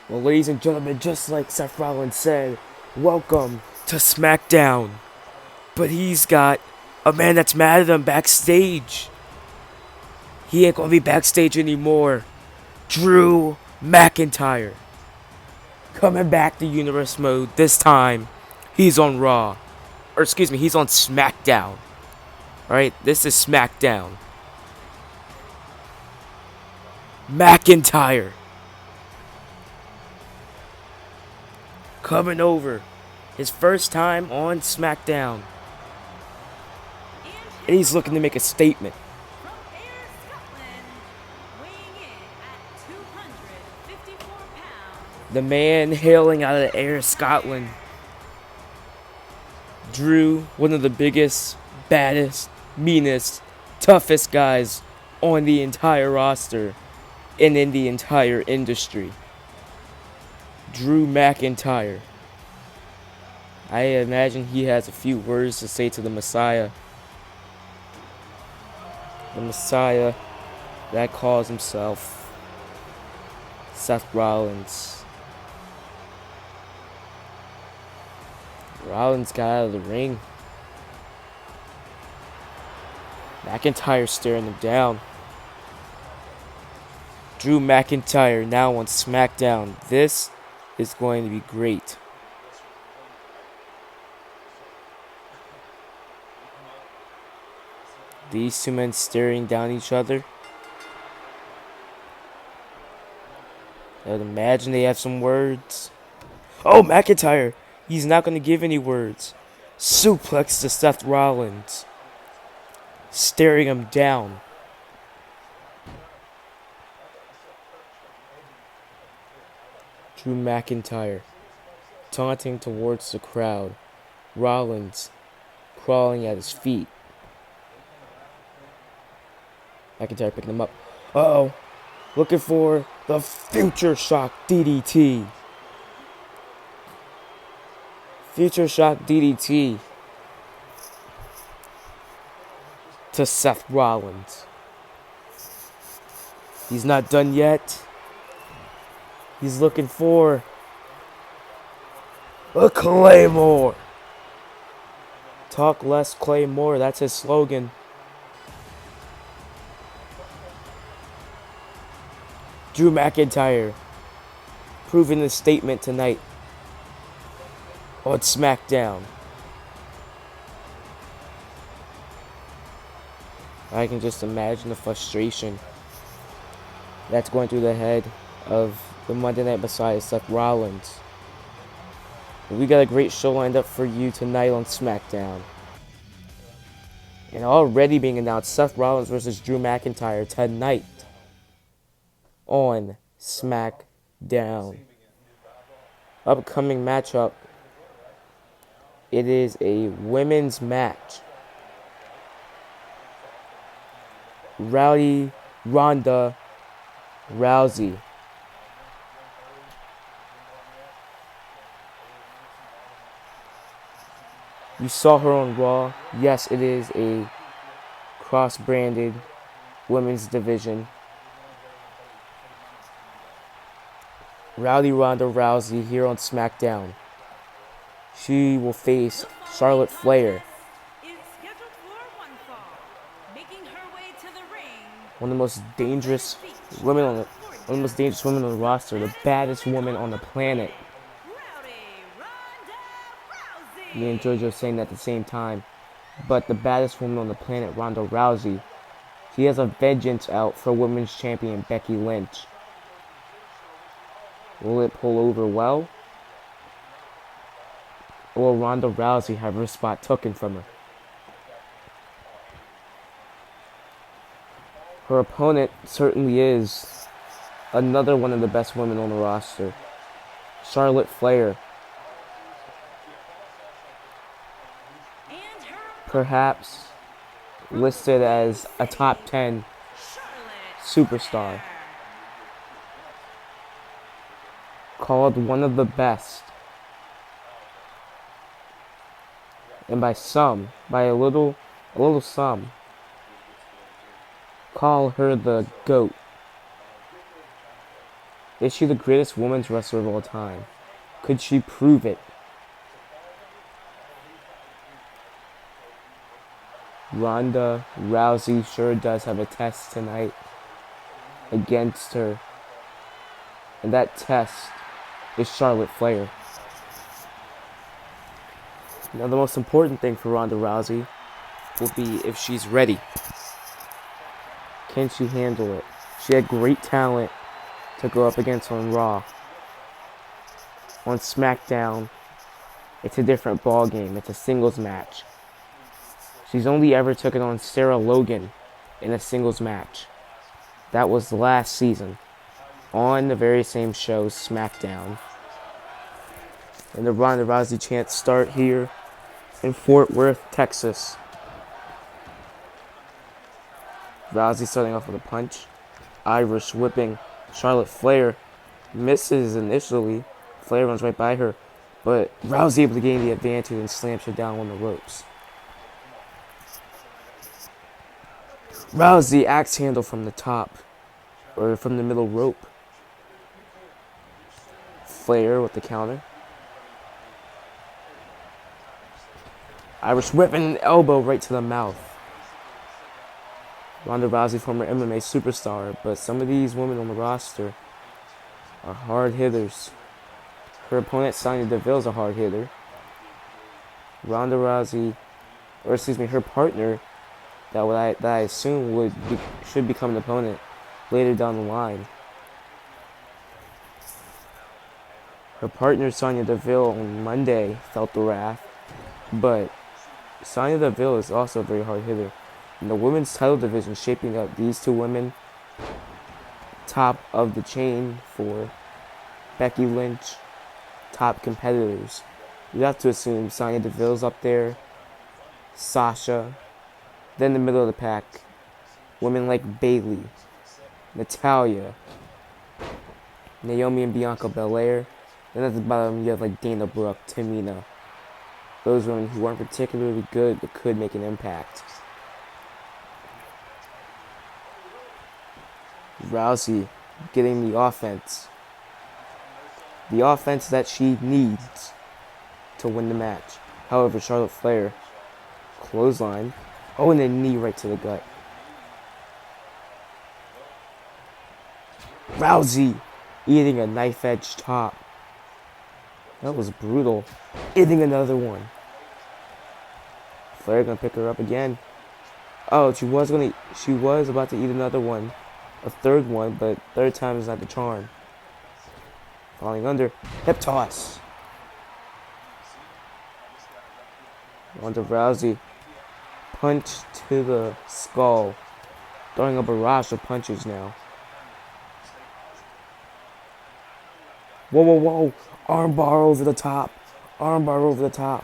Well, ladies and gentlemen, just like Seth Rollins said, welcome to SmackDown. But he's got a man that's mad at him backstage. He ain't gonna be backstage anymore. Drew McIntyre. Coming back to Universe Mode. This time, he's on Raw. Or excuse me, he's on SmackDown. Alright, this is SmackDown. McIntyre. Coming over. His first time on SmackDown. And he's looking to make a statement. The man hailing out of the Air Scotland. Drew, one of the biggest, baddest, meanest, toughest guys on the entire roster and in the entire industry. Drew McIntyre. I imagine he has a few words to say to the Messiah. The Messiah that calls himself Seth Rollins. Rollins got out of the ring. McIntyre staring him down. Drew McIntyre now on SmackDown. This is going to be great. These two men staring down each other. I would imagine they have some words. Oh, McIntyre! He's not going to give any words. Suplex to Seth Rollins. Staring him down. Drew McIntyre taunting towards the crowd. Rollins crawling at his feet. McIntyre picking him up. Uh-oh. Looking for the Future Shock DDT. Future Shock DDT to Seth Rollins. He's not done yet. He's looking for a Claymore. Talk less, Claymore. That's his slogan. Drew McIntyre proving the statement tonight on SmackDown. I can just imagine the frustration that's going through the head of the Monday Night Messiah, Seth Rollins. But we got a great show lined up for you tonight on SmackDown. And already being announced, Seth Rollins versus Drew McIntyre tonight on SmackDown. Upcoming matchup. It is a women's match. Ronda Rousey. You saw her on Raw. Yes, it is a cross-branded women's division. Ronda Rousey here on SmackDown. She will face Charlotte Flair. One of the most dangerous women on the roster, the baddest woman on the planet. Me and JoJo saying that at the same time. But the baddest woman on the planet, Ronda Rousey. She has a vengeance out for women's champion Becky Lynch. Will it pull over well? Or will Ronda Rousey have her spot taken from her? Her opponent certainly is another one of the best women on the roster, Charlotte Flair. Perhaps listed as a top 10 superstar. Called one of the best. And by a little some, call her the GOAT. Is she the greatest women's wrestler of all time? Could she prove it? Ronda Rousey sure does have a test tonight against her. And that test is Charlotte Flair. Now the most important thing for Ronda Rousey will be if she's ready. Can she handle it? She had great talent to go up against on Raw. On SmackDown, it's a different ball game. It's a singles match. She's only ever taken on Sarah Logan in a singles match. That was last season on the very same show, SmackDown. And the Ronda Rousey chants start here in Fort Worth, Texas. Rousey starting off with a punch. Irish whipping. Charlotte Flair misses initially. Flair runs right by her. But Rousey able to gain the advantage and slams her down on the ropes. Rousey axe handle from the top. Or from the middle rope. Flair with the counter. Irish whip and an elbow right to the mouth. Ronda Rousey, former MMA superstar, but some of these women on the roster are hard hitters. Her opponent, Sonya Deville, is a hard hitter. Ronda Rousey, her partner, that I assume should become an opponent later down the line. Her partner, Sonya Deville, on Monday felt the wrath, but Sonya Deville is also a very hard hitter. In the women's title division, shaping up these two women, top of the chain for Becky Lynch, top competitors. You have to assume Sonya Deville's up there, Sasha, then the middle of the pack, women like Bayley, Natalya, Naomi and Bianca Belair. Then at the bottom you have like Dana Brooke, Tamina. Those women who aren't particularly good but could make an impact. Rousey getting the offense. The offense that she needs to win the match. However, Charlotte Flair, clothesline. Oh, and a knee right to the gut. Rousey eating a knife-edge chop. That was brutal. Eating another one. Flair gonna pick her up again. Oh, she was about to eat another one. A third one, but third time is not the charm. Falling under. Hip toss. Ronda Rousey. Punch to the skull. Throwing a barrage of punches now. Whoa, whoa, whoa. Armbar over the top. Armbar over the top.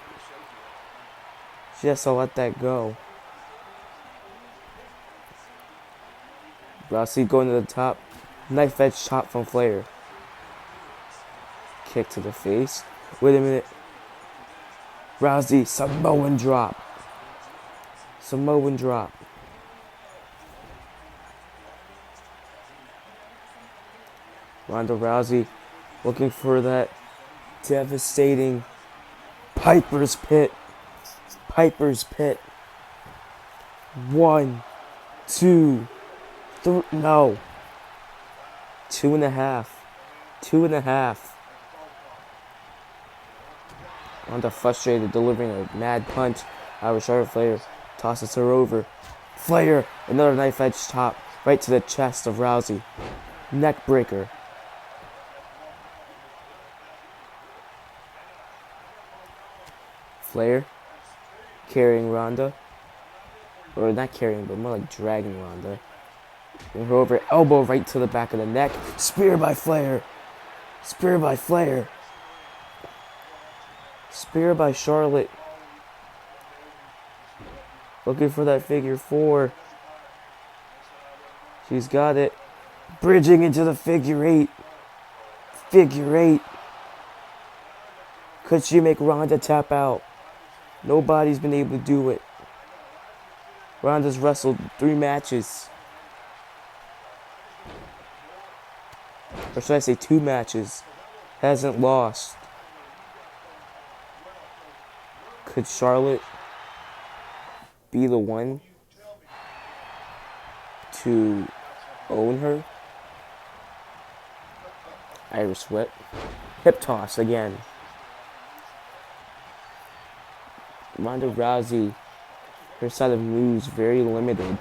She has to let that go. Rousey going to the top. Knife edge chop from Flair. Kick to the face. Wait a minute. Rousey, Samoan drop. Samoan drop. Ronda Rousey looking for that devastating Piper's Pit. Piper's Pit. 1, 2, 3. No. 2.5. 2.5. Ronda frustrated, delivering a mad punch. Irish Charlotte Flair tosses her over. Flair, another knife edge chop right to the chest of Rousey. Neck breaker. Flair carrying Ronda. Or not carrying, but more like dragging Ronda. And her over, elbow right to the back of the neck. Spear by Flair. Spear by Flair. Spear by Charlotte. Looking for that figure 4. She's got it. Bridging into the figure 8. Figure 8. Could she make Ronda tap out? Nobody's been able to do it. Ronda's wrestled 3 matches. or should I say 2 matches, hasn't lost. Could Charlotte be the one to own her? Irish whip. Hip toss again. Ronda Rousey, her side of moves very limited.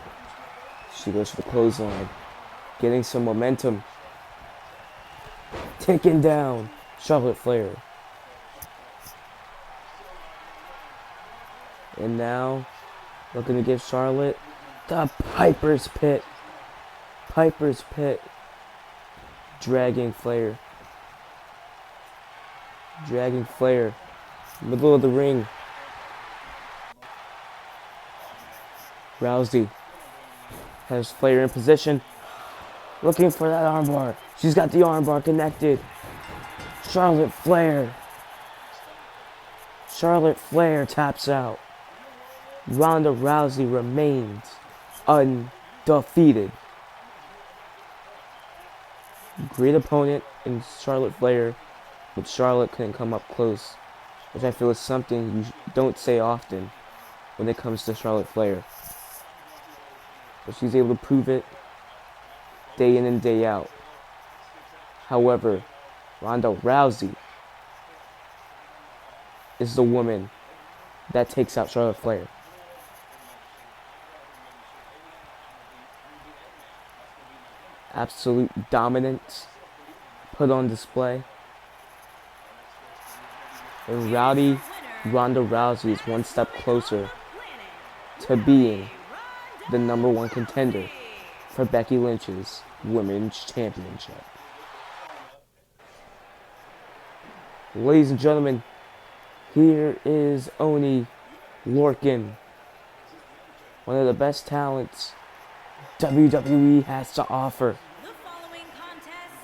She goes for the clothesline. Getting some momentum. Taken down. Charlotte Flair. And now, looking to give Charlotte the Piper's Pit. Piper's Pit. Dragging Flair. Dragging Flair. Middle of the ring. Rousey has Flair in position. Looking for that armbar. She's got the armbar connected. Charlotte Flair. Charlotte Flair taps out. Ronda Rousey remains undefeated. Great opponent in Charlotte Flair, but Charlotte couldn't come up close, which I feel is something you don't say often when it comes to Charlotte Flair. But she's able to prove it day in and day out. However, Ronda Rousey is the woman that takes out Charlotte Flair. Absolute dominance put on display. And Ronda Rousey is one step closer to being the #1 contender for Becky Lynch's Women's Championship. Ladies and gentlemen, here is Oni Lorcan, one of the best talents WWE has to offer. The following contest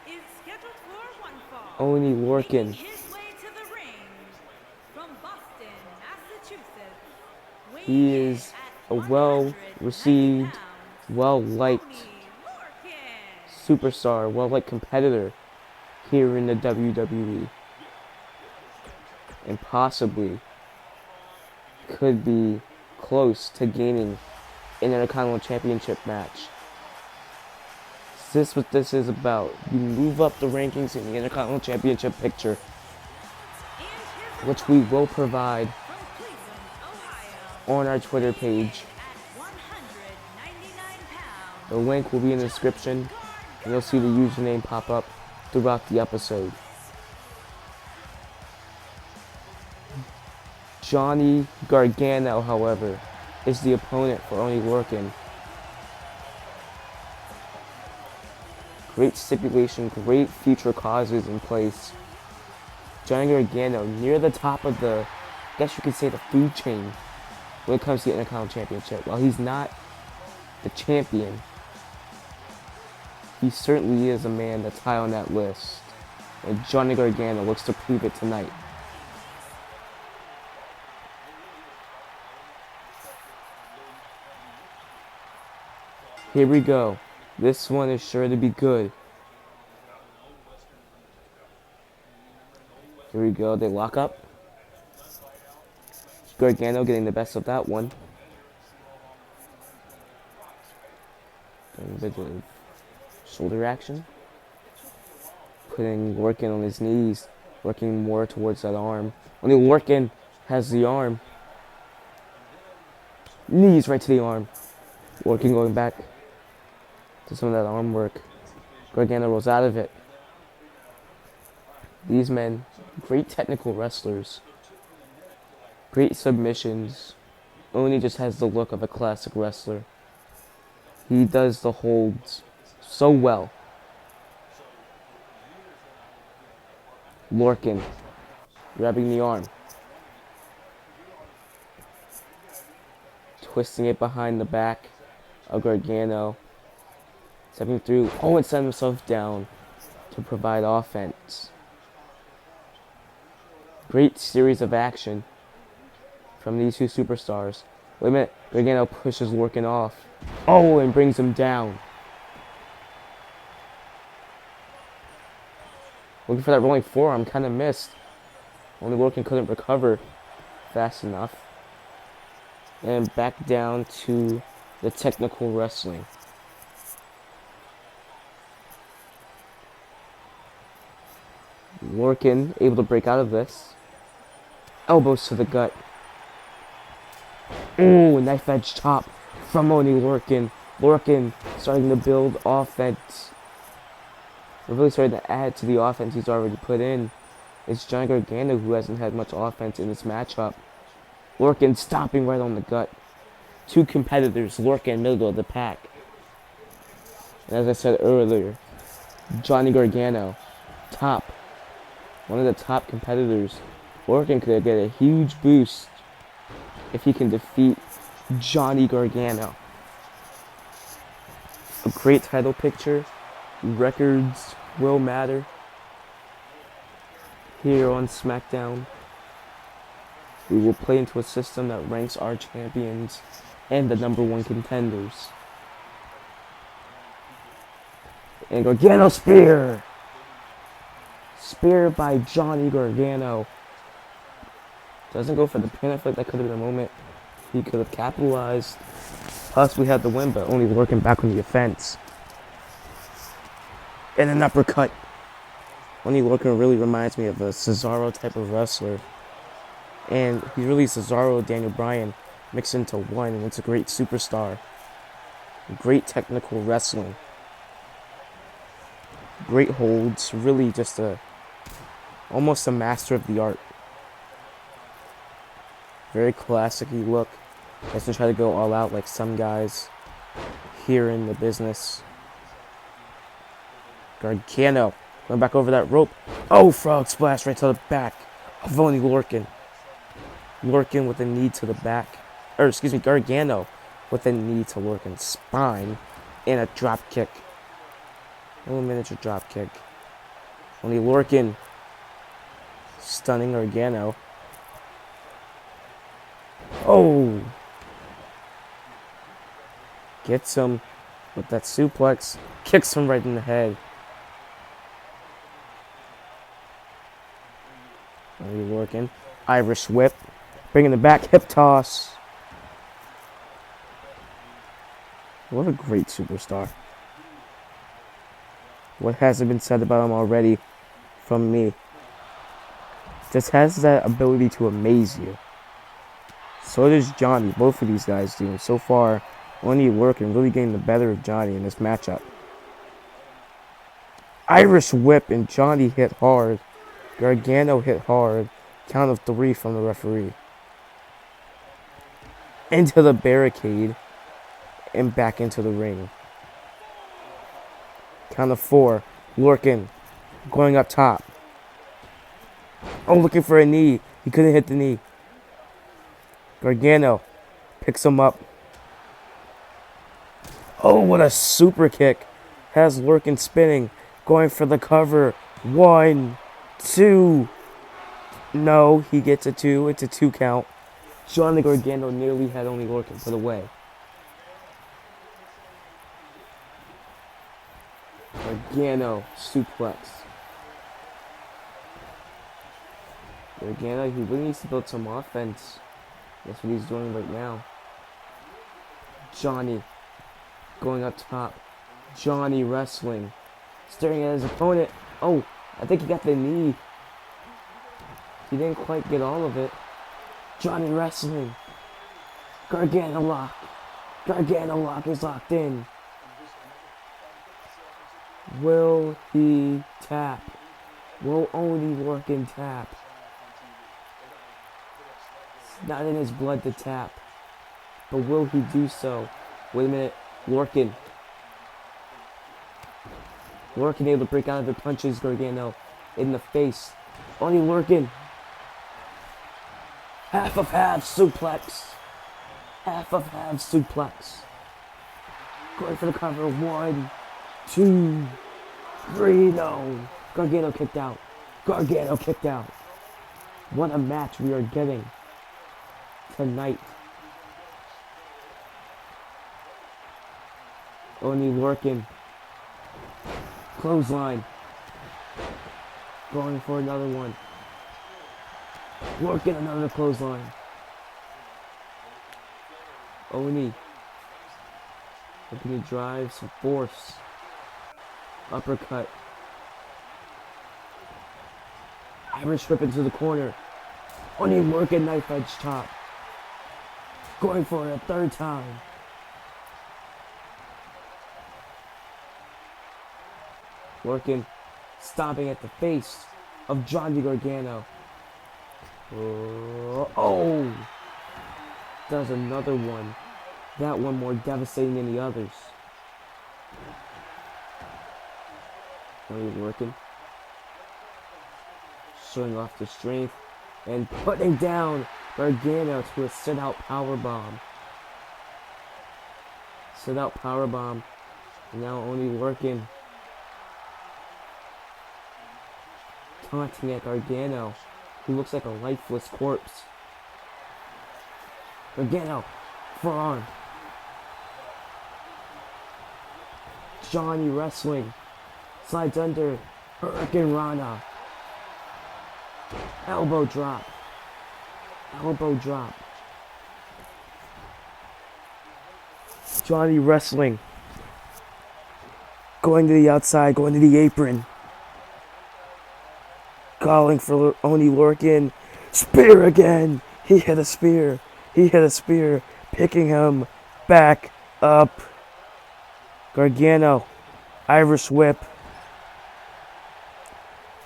is scheduled for one fall. Oni Lorcan. Making his way to the ring from Boston, Massachusetts. He is a well-received, well-liked superstar, well-liked competitor here in the WWE. And possibly could be close to gaining an Intercontinental Championship match. Is this what this is about? You move up the rankings in the Intercontinental Championship picture, which we will provide on our Twitter page. The link will be in the description, and you'll see the username pop up throughout the episode. Johnny Gargano, however, is the opponent for Oni Lorcan. Great stipulation, great future causes in place. Johnny Gargano near the top of the, I guess you could say, the food chain when it comes to the Intercontinental Championship. While he's not the champion, he certainly is a man that's high on that list. And Johnny Gargano looks to prove it tonight. Here we go. This one is sure to be good. Here we go. They lock up. Gargano getting the best of that one. Doing a bit of shoulder action. Putting Lorcan on his knees. Working more towards that arm. Only Lorcan has the arm. Knees right to the arm. Lorcan going back to some of that arm work. Gargano rolls out of it. These men, great technical wrestlers. Great submissions. Oni just has the look of a classic wrestler. He does the holds so well. Lorcan grabbing the arm. Twisting it behind the back of Gargano. Stepping through. Oh, and setting himself down to provide offense. Great series of action from these two superstars. Wait a minute. Gargano pushes Lorcan off. Oh, and brings him down. Looking for that rolling forearm, kind of missed. Only Lorcan couldn't recover fast enough. And back down to the technical wrestling. Lorcan able to break out of this. Elbows to the gut. Ooh, knife edge chop from Oni Lorcan. Lorcan starting to build offense. We're really starting to add to the offense he's already put in. It's Johnny Gargano who hasn't had much offense in this matchup. Lorcan stopping right on the gut. Two competitors, Lorcan middle of the pack. And as I said earlier, Johnny Gargano, top. One of the top competitors. Lorcan could get a huge boost if he can defeat Johnny Gargano. A great title picture. Records will matter here on SmackDown. We will play into a system that ranks our champions and the #1 contenders. And Gargano spear! Spear by Johnny Gargano. Doesn't go for the pin. I feel like that could have been a moment he could have capitalized. Possibly had the win, but only working back on the offense. And an uppercut. Only Lorcan really reminds me of a Cesaro type of wrestler. And he's really Cesaro, Daniel Bryan mixed into one, and it's a great superstar. Great technical wrestling. Great holds. Really just almost a master of the art. Very classic-y look. Doesn't try to go all out like some guys here in the business. Gargano going back over that rope. Oh, frog splash right to the back of Oni Lorcan. Lorcan with a knee to the back. Or, excuse me, Gargano with a knee to Lorcan's spine and a drop kick. A little miniature drop kick. Oni Lorcan stunning Gargano. Oh! Gets him with that suplex. Kicks him right in the head. Oni Lorcan. Irish whip. Bringing it back. Hip toss. What a great superstar. What hasn't been said about him already from me? Just has that ability to amaze you. So does Johnny. Both of these guys do. And so far, Oni Lorcan really getting the better of Johnny in this matchup. Irish whip, and Johnny hit hard. Gargano hit hard. Count of 3 from the referee. Into the barricade. And back into the ring. Count of 4. Lorcan going up top. Oh, looking for a knee. He couldn't hit the knee. Gargano picks him up. Oh, what a super kick. Has Lorcan spinning. Going for the cover. 1, 2. No, he gets a 2. It's a 2 count. Johnny Gargano nearly had Oni Lorcan put away. Gargano suplex. Gargano, he really needs to build some offense. That's what he's doing right now. Johnny going up top. Johnny wrestling. Staring at his opponent. Oh, I think he got the knee. He didn't quite get all of it. Johnny wrestling. Gargano lock. Gargano lock is locked in. Will he tap? Will Oni Lorcan tap? It's not in his blood to tap. But will he do so? Wait a minute. Lorcan. Lorcan able to break out of the punches. Gargano in the face. Oni Lorcan. Half of half suplex. Half of half suplex. Going for the cover. 1, 2, 3. No. Gargano kicked out. Gargano kicked out. What a match we are getting tonight. Oni Lorcan. Clothesline. Going for another one. Working another clothesline. Oni looking to drive some force. Uppercut. Irish whip into the corner. Oni working knife edge chop. Going for it a third time. Working, stomping at the face of Johnny Gargano. Oh! Does another one. That one more devastating than the others. Only working. Showing off the strength. And putting down Gargano to a sit-out powerbomb. Sit-out powerbomb. Now only working. Taunting at Gargano, who looks like a lifeless corpse. Gargano, forearm. Johnny wrestling. Slides under. Hurricane Rana. Elbow drop. Elbow drop. Johnny wrestling. Going to the outside, going to the apron. Calling for Oni Lorcan. Spear again. He hit a spear. He hit a spear. Picking him back up. Gargano. Irish whip.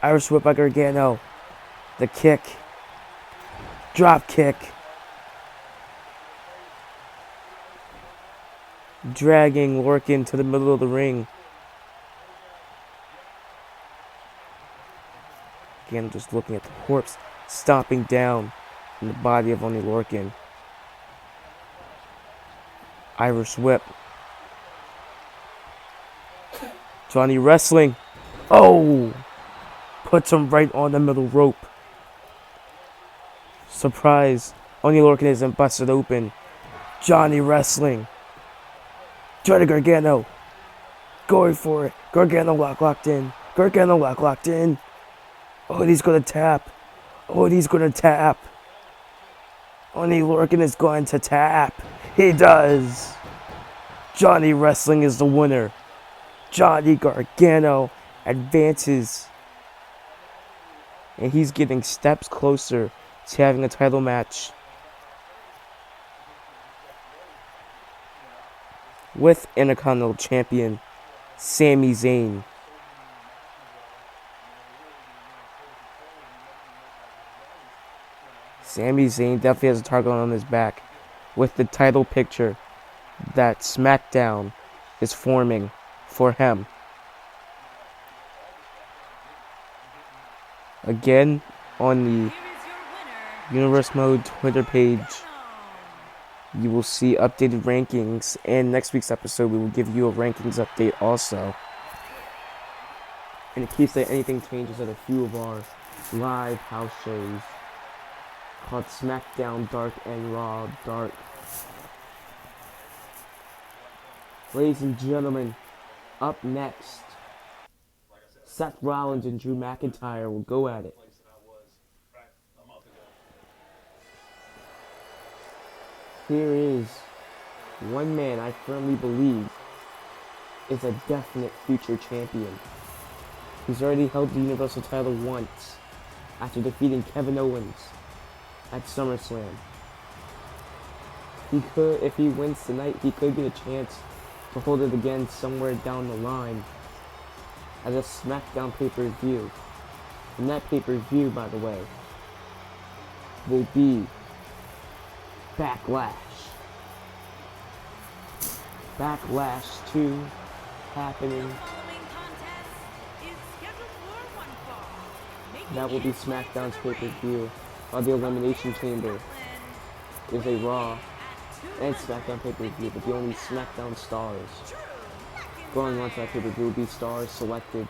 Irish whip by Gargano. The kick. Drop kick. Dragging Lorcan to the middle of the ring. Again, just looking at the corpse, stomping down in the body of Oni Lorcan. Irish whip. Johnny wrestling. Oh! Puts him right on the middle rope. Surprise. Oni Lorcan isn't busted open. Johnny wrestling. Johnny Gargano. Going for it. Gargano locked in. Gargano locked in. Oh, he's gonna tap. Oh, he's gonna tap. Oni Lorcan is going to tap. He does. Johnny wrestling is the winner. Johnny Gargano advances. And he's getting steps closer to having a title match with Intercontinental Champion Sami Zayn. Sami Zayn definitely has a target on his back with the title picture that SmackDown is forming for him. Again, on the Universe Mode Twitter page, you will see updated rankings, and next week's episode we will give you a rankings update also. In case that anything changes at a few of our live house shows called SmackDown Dark and Raw Dark. Ladies and gentlemen, up next, Seth Rollins and Drew McIntyre will go at it. Here is one man I firmly believe is a definite future champion. He's already held the Universal title once after defeating Kevin Owens at SummerSlam. He could, if he wins tonight, he could get a chance to hold it again somewhere down the line at a SmackDown pay-per-view. And that pay-per-view, by the way, will be Backlash. Backlash 2 happening. That will be SmackDown's pay-per-view, while the Elimination Chamber is a Raw and SmackDown pay-per-view, but the only SmackDown stars going on to that pay-per-view will be stars selected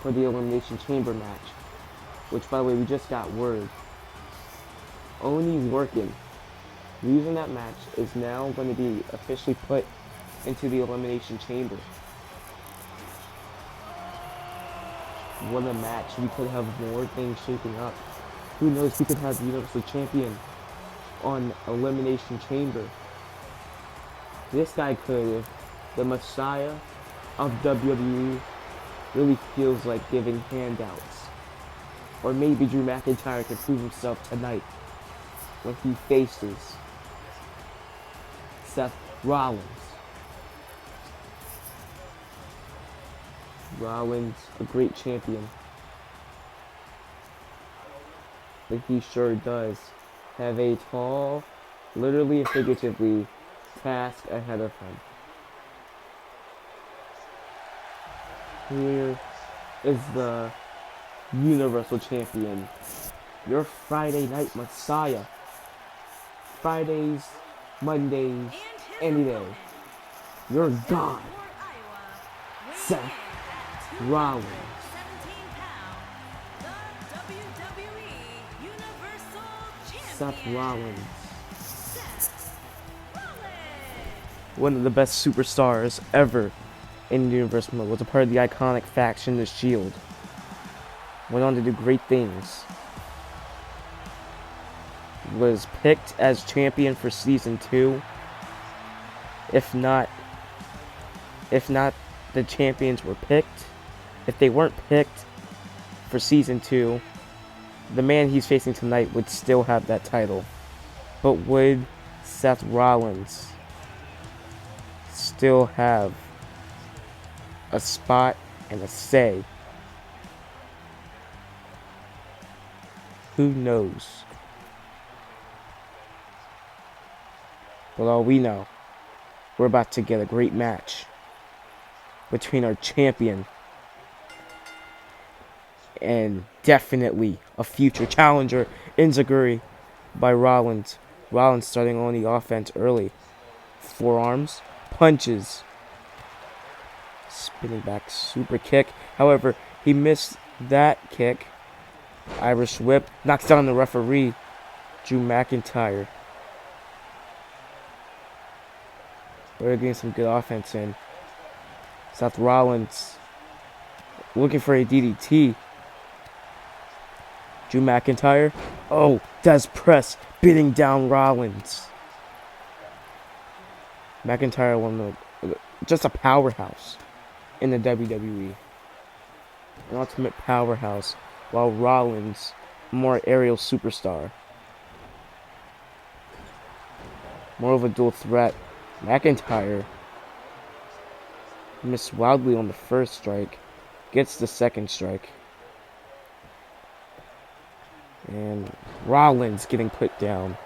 for the Elimination Chamber match, which, by the way, we just got word. Oni Lorcan, losing that match, is now going to be officially put into the Elimination Chamber. What a match. We could have more things shaping up. Who knows? We could have the Universal Champion on Elimination Chamber. This guy could. The Messiah of WWE really feels like giving handouts. Or maybe Drew McIntyre can prove himself tonight when he faces Seth Rollins. Rollins, a great champion. But he sure does have a tall, literally and figuratively, task ahead of him. Here is the Universal Champion, your Friday Night Messiah. Fridays, Mondays, any day. Your God, Seth Rollins. Seth Rollins. One of the best superstars ever in the Universal mode. Was a part of the iconic faction, The Shield. Went on to do great things. Was picked as champion for season 2. If not the champions were picked. If they weren't picked for season 2, the man he's facing tonight would still have that title. But would Seth Rollins still have a spot and a say? Who knows? But all we know, we're about to get a great match between our champion and definitely a future challenger, Enziguri, by Rollins. Rollins starting on the offense early. Forearms, punches, spinning back super kick. However, he missed that kick. Irish whip, knocks down the referee, Drew McIntyre. We're getting some good offense in. Seth Rollins looking for a DDT. Drew McIntyre. Oh, does press, beating down Rollins. McIntyre just a powerhouse in the WWE. An ultimate powerhouse, while Rollins, more aerial superstar. More of a dual threat. McIntyre missed wildly on the first strike. Gets the second strike. And Rollins getting put down.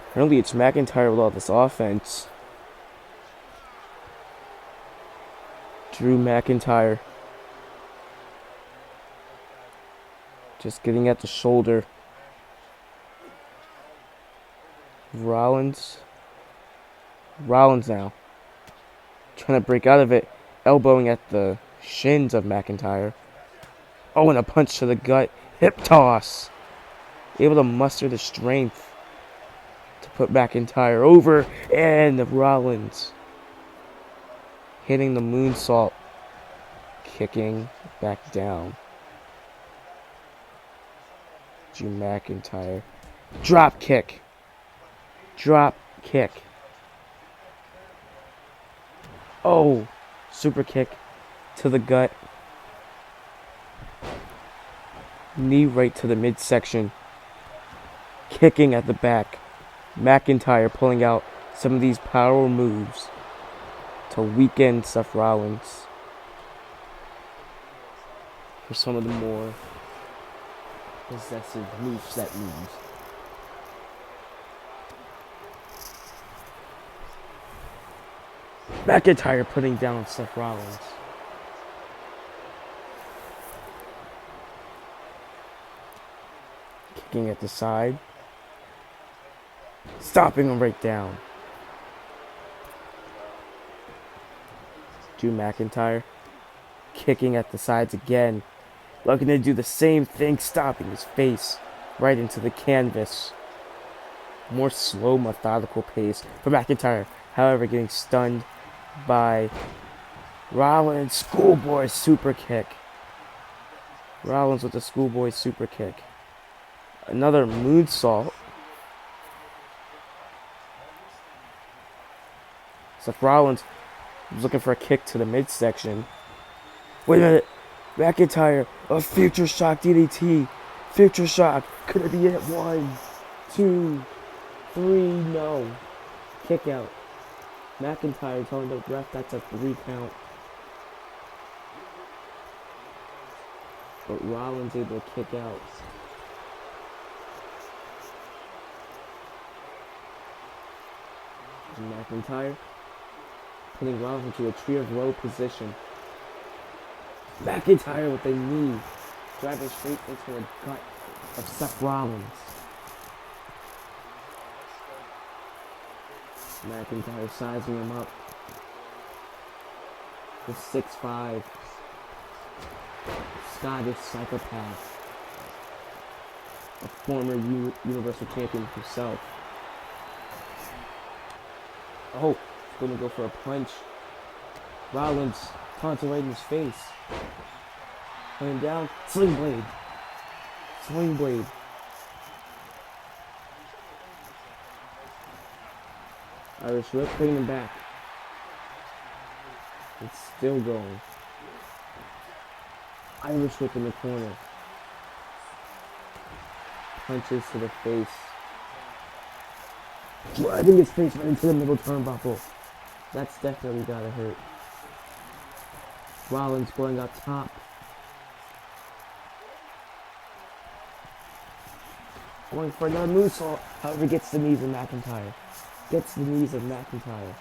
Apparently it's McIntyre with all this offense. Drew McIntyre just getting at the shoulder. Rollins now. Trying to break out of it. Elbowing at the shins of McIntyre. Oh, and a punch to the gut. Hip toss. Able to muster the strength to put McIntyre over. And Rollins hitting the moonsault. Kicking back down. Drew McIntyre. Drop kick. Drop kick. Oh, super kick to the gut. Knee right to the midsection. Kicking at the back. McIntyre pulling out some of these power moves to weaken Seth Rollins for some of the more possessive moveset moves. McIntyre putting down Seth Rollins. Kicking at the side. Stopping him right down. Drew McIntyre kicking at the sides again. Looking to do the same thing, stopping his face right into the canvas. More slow, methodical pace for McIntyre. However, getting stunned by Rollins. Schoolboy super kick. Rollins with the schoolboy super kick. Another moonsault. Seth Rollins was looking for a kick to the midsection. Wait a minute. McIntyre, a future shock DDT. Future shock. Could it be it? 1, 2, 3. No. Kick out. McIntyre telling the ref that's a 3 count. But Rollins able to kick out. And McIntyre putting Rollins into a tree of woe position. McIntyre with a knee, driving straight into the gut of Seth Rollins. McIntyre sizing him up. The 6'5" Scottish psychopath, a former Universal Champion himself. Oh, he's gonna go for a punch. Rollins taunting right in his face. Laying down, sling blade. Sling blade. Irish whip, bringing him back. It's still going. Irish whip in the corner. Punches to the face. Driving his face right into the middle turnbuckle. That's definitely gotta hurt. Rollins going up top. Going for another moonsault. However, gets the knees of McIntyre. Gets the knees of McIntyre.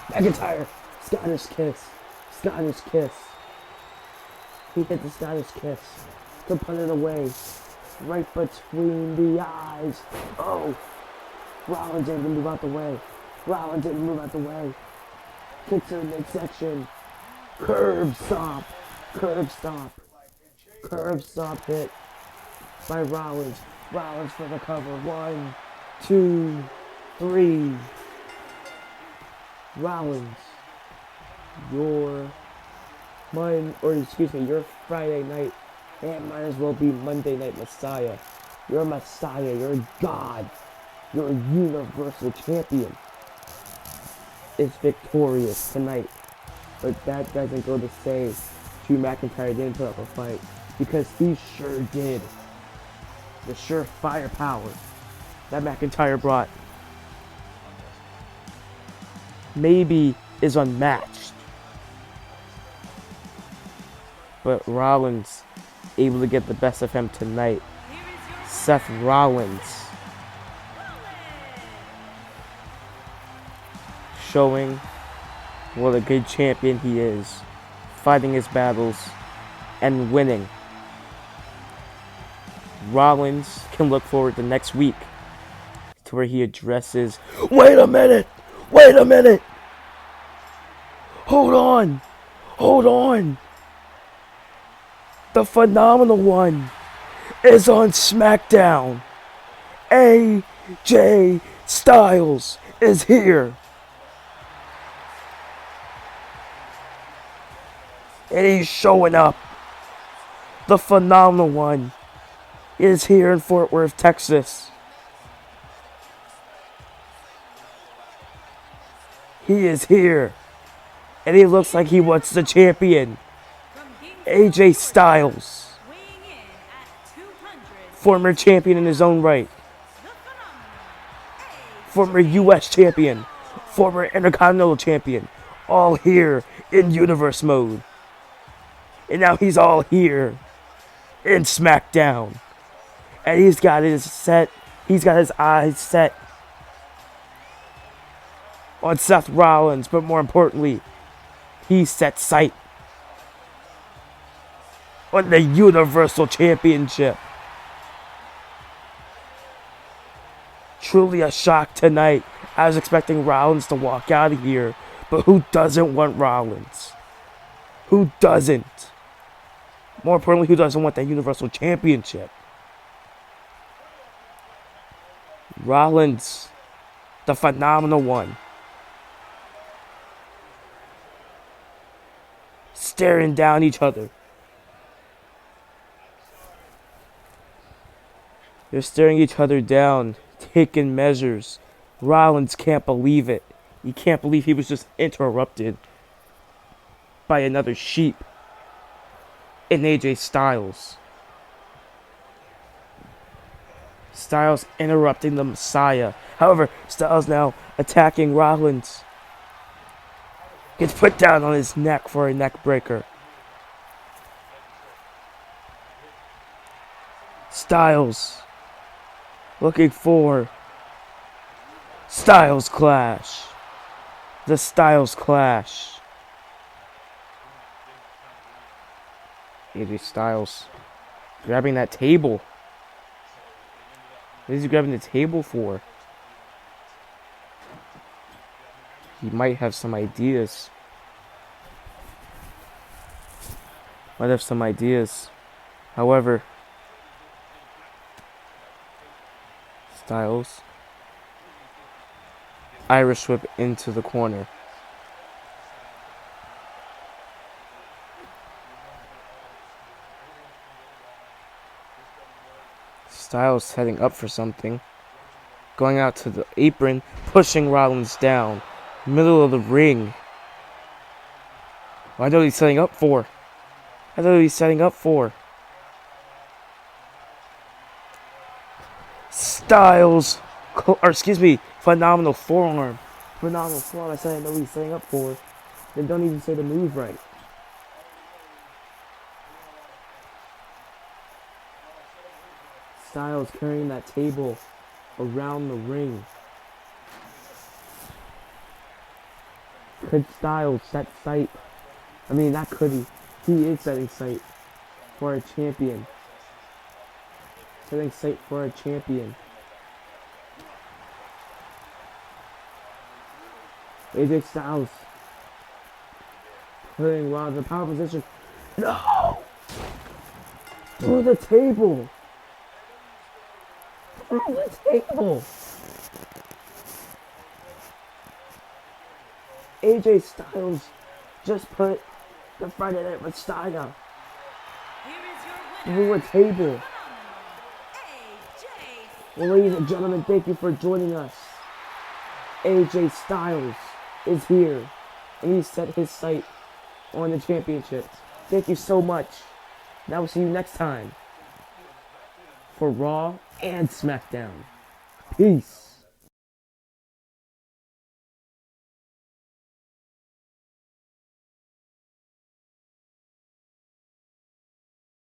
McIntyre! Scottish kiss. Scottish kiss. He hit the Scottish kiss to put it away. Right between the eyes. Oh! Rollins didn't move out the way. Rollins didn't move out the way. Kick to the midsection. Curb stomp. Curb stomp. Curb stomp hit by Rollins. Rollins for the cover. 1, 2, 3. Rollins. Your Friday night, and might as well be Monday Night Messiah. You're a Messiah. You're a God. You're a Universal Champion. Is victorious tonight. But that doesn't go to say Drew McIntyre didn't put up a fight, because he sure did. The sure firepower that McIntyre brought maybe is unmatched. But Rollins able to get the best of him tonight. Seth Rollins showing what a good champion he is, fighting his battles and winning. Rollins can look forward to next week to where he addresses, wait a minute, hold on, the phenomenal one is on SmackDown. AJ Styles is here. And he's showing up. The phenomenal one is here in Fort Worth, Texas. He is here. And he looks like he wants the champion. AJ Styles. Former champion in his own right. Former US champion. Former Intercontinental champion. All here in Universe mode. And now he's all here in SmackDown. And he's got his eyes set on Seth Rollins, but more importantly, he set sight on the Universal Championship. Truly a shock tonight. I was expecting Rollins to walk out of here, but who doesn't want Rollins? Who doesn't? More importantly, who doesn't want that Universal Championship? Rollins, the phenomenal one, staring down each other They're staring each other down, taking measures. Rollins can't believe it. He can't believe he was just interrupted by another sheep in AJ Styles. Styles interrupting the Messiah. However, Styles now attacking Rollins. Gets put down on his neck for a neck breaker. Styles looking for Styles Clash. The Styles Clash. AJ Styles grabbing that table. What is he grabbing the table for? He might have some ideas. However, Styles. Irish whip into the corner. Styles setting up for something. Going out to the apron, pushing Rollins down. Middle of the ring. I know what he's setting up for. Styles, phenomenal forearm. I said I know what he's setting up for. Then don't even say the move right. Styles carrying that table around the ring. Could Styles set sight? I mean, not could he. He is setting sight for a champion. AJ Styles putting Rollins in power position. No! Through the table! AJ Styles just put the Friday Night Messiah through a table. Well, ladies and gentlemen, thank you for joining us. AJ Styles is here, and he set his sight on the championship. Thank you so much. Now we'll see you next time for Raw and SmackDown. Peace.